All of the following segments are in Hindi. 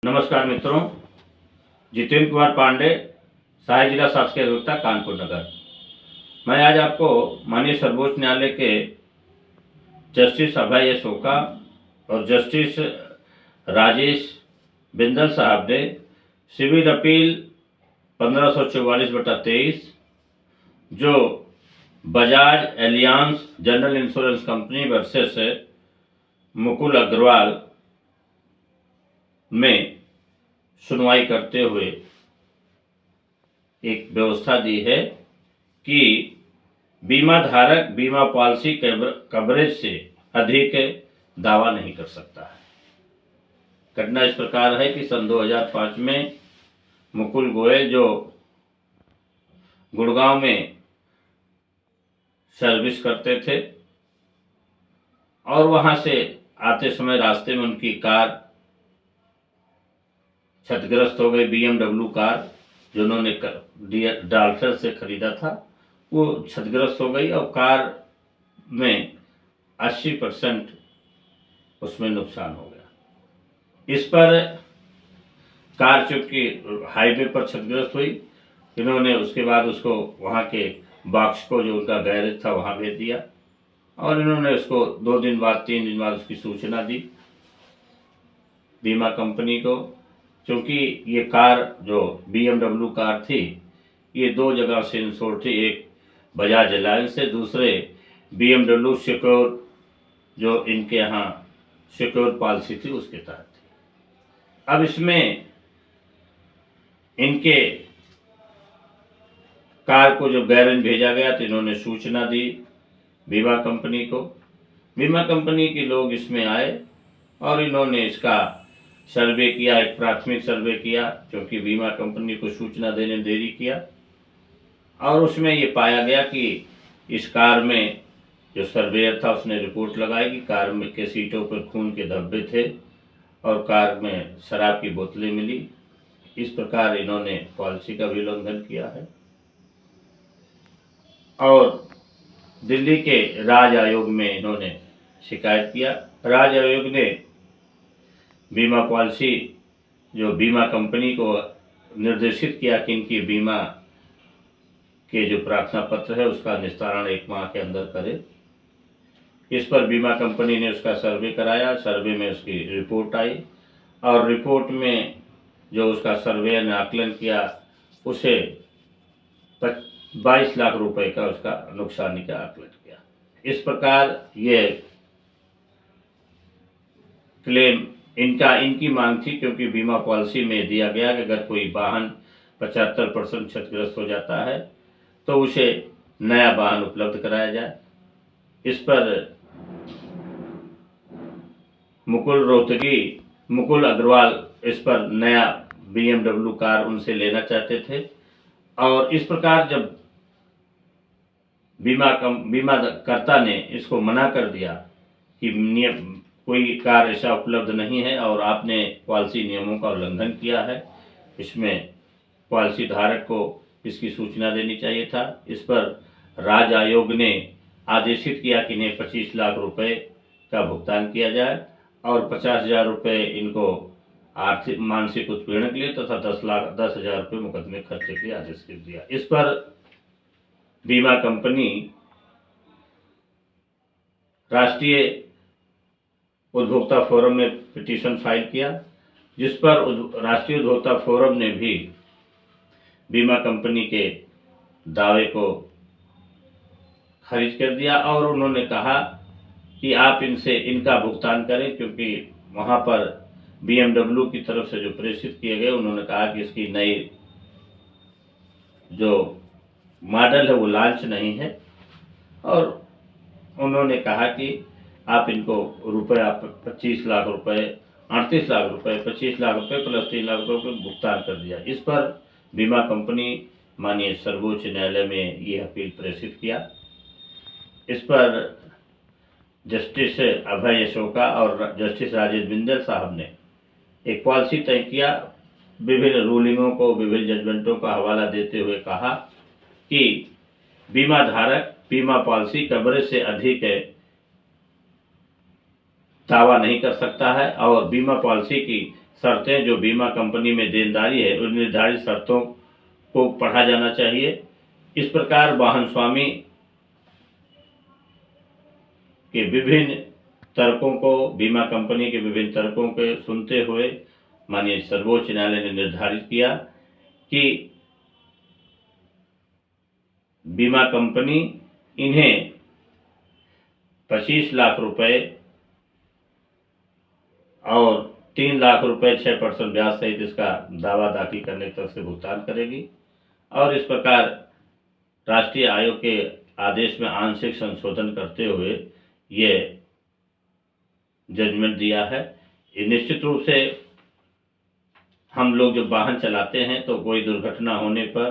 नमस्कार मित्रों, जितेंद्र कुमार पांडे, सहायक जिला शासकीय अधिवक्ता कानपुर नगर। मैं आज आपको माननीय सर्वोच्च न्यायालय के जस्टिस अभय एस ओका और जस्टिस राजेश बिंदल साहब ने सिविल अपील 1544/23 जो Bajaj Allianz general insurance company versus Mukul Agarwal में सुनवाई करते हुए एक व्यवस्था दी है कि बीमा धारक बीमा पॉलिसी कवरेज से अधिक दावा नहीं कर सकता है। घटना इस प्रकार है कि सन 2005 में मुकुल गोयल जो गुड़गांव में सर्विस करते थे और वहां से आते समय रास्ते में उनकी कार क्षतिग्रस्त हो गई। BMW कार जो उन्होंने डाल्फर से खरीदा था वो क्षतिग्रस्त हो गई और कार में 80% उसमें नुकसान हो गया। इस पर कार चूंकि हाईवे पर क्षतिग्रस्त हुई, इन्होंने उसके बाद उसको वहाँ के बॉक्स को जो उनका गैरेज था वहाँ भेज दिया और इन्होंने उसको 2 दिन बाद 3 दिन बाद उसकी सूचना दी बीमा कंपनी को। क्योंकि ये कार जो BMW कार थी ये 2 जगह से इंश्योर्ड थी, एक बजाज एलायंस से, दूसरे BMW सिक्योर जो इनके यहाँ सिक्योर पॉलिसी थी उसके तहत थी। अब इसमें इनके कार को जब गैरेज भेजा गया तो इन्होंने सूचना दी बीमा कंपनी को। बीमा कंपनी के लोग इसमें आए और इन्होंने इसका सर्वे किया, एक प्राथमिक सर्वे किया क्योंकि बीमा कंपनी को सूचना देने में देरी किया और उसमें ये पाया गया कि इस कार में जो सर्वेयर था उसने रिपोर्ट लगाई कि कार में के सीटों पर खून के धब्बे थे और कार में शराब की बोतलें मिली। इस प्रकार इन्होंने पॉलिसी का भी उल्लंघन किया है और दिल्ली के राज्य आयोग में इन्होंने शिकायत किया। राज्य आयोग ने बीमा पॉलिसी जो बीमा कंपनी को निर्देशित किया कि इनकी बीमा के जो प्रार्थना पत्र है उसका निस्तारण 1 माह के अंदर करे। इस पर बीमा कंपनी ने उसका सर्वे कराया, सर्वे में उसकी रिपोर्ट आई और रिपोर्ट में जो उसका सर्वे ने आकलन किया उसे 22 लाख रुपए का उसका नुकसानी का आकलन किया। इस प्रकार ये क्लेम इनकी मांग थी क्योंकि बीमा पॉलिसी में दिया गया कि अगर कोई वाहन 75% क्षतिग्रस्त हो जाता है तो उसे नया वाहन उपलब्ध कराया जाए। इस पर मुकुल अग्रवाल इस पर नया BMW कार उनसे लेना चाहते थे और इस प्रकार जब बीमाकर्ता ने इसको मना कर दिया कि कोई कार ऐसा उपलब्ध नहीं है और आपने पॉलिसी नियमों का उल्लंघन किया है, इसमें पॉलिसी धारक को इसकी सूचना देनी चाहिए था। इस पर राज्य आयोग ने आदेशित किया कि इन्हें 25 लाख रुपए का भुगतान किया जाए और 50,000 रुपये इनको आर्थिक मानसिक उत्पीड़न के लिए तथा 10,000 रुपये मुकदमे खर्चे के लिए आदेश कर दिया। इस पर बीमा कंपनी राष्ट्रीय उपभोक्ता फोरम ने पिटीशन फाइल किया जिस पर राष्ट्रीय उपभोक्ता फोरम ने भी बीमा कंपनी के दावे को खारिज कर दिया और उन्होंने कहा कि आप इनका भुगतान करें क्योंकि वहां पर BMW की तरफ से जो प्रेषित किए गए उन्होंने कहा कि इसकी नई जो मॉडल है वो लॉन्च नहीं है और उन्होंने कहा कि आप इनको रुपये 25 लाख रुपए 38 लाख रुपए 25 लाख रुपए प्लस 3 लाख रुपए भुगतान कर दिया। इस पर बीमा कंपनी माननीय सर्वोच्च न्यायालय में ये अपील प्रेषित किया। इस पर जस्टिस अभय एस ओका और जस्टिस राजेश बिंदल साहब ने एक पॉलिसी तय किया, विभिन्न रूलिंगों को विभिन्न जजमेंटों का हवाला देते हुए कहा कि बीमा धारक बीमा पॉलिसी कवरेज से अधिक दावा नहीं कर सकता है और बीमा पॉलिसी की शर्तें जो बीमा कंपनी में देनदारी है उन निर्धारित शर्तों को पढ़ा जाना चाहिए। इस प्रकार वाहन स्वामी के विभिन्न तर्कों को, बीमा कंपनी के विभिन्न तर्कों को सुनते हुए माननीय सर्वोच्च न्यायालय ने निर्धारित किया कि बीमा कंपनी इन्हें 25 लाख रुपए और 3 लाख रुपए 6% ब्याज सहित इसका दावा दाखिल करने की तरफ से भुगतान करेगी। और इस प्रकार राष्ट्रीय आयोग के आदेश में आंशिक संशोधन करते हुए ये जजमेंट दिया है। ये निश्चित रूप से हम लोग जब वाहन चलाते हैं तो कोई दुर्घटना होने पर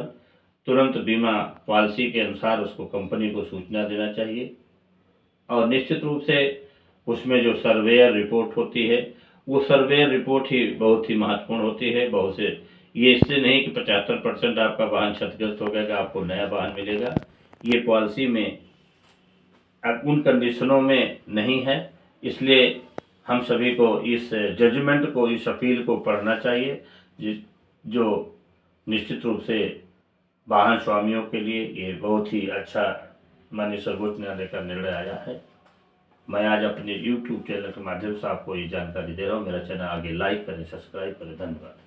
तुरंत बीमा पॉलिसी के अनुसार उसको कंपनी को सूचना देना चाहिए। और निश्चित रूप से उसमें जो सर्वेयर रिपोर्ट होती है वो सर्वेयर रिपोर्ट ही बहुत ही महत्वपूर्ण होती है। बहुत से ये इससे नहीं कि 75% आपका वाहन क्षतिग्रस्त हो गया आपको नया वाहन मिलेगा, ये पॉलिसी में अब उन कंडीशनों में नहीं है। इसलिए हम सभी को इस जजमेंट को, इस अपील को पढ़ना चाहिए जो निश्चित रूप से वाहन स्वामियों के लिए ये बहुत ही अच्छा माननीय सर्वोच्च न्यायालय का निर्णय आया है। मैं आज अपने YouTube चैनल के माध्यम से आपको ये जानकारी दे रहा हूँ। मेरा चैनल आगे लाइक करें, सब्सक्राइब करें। धन्यवाद।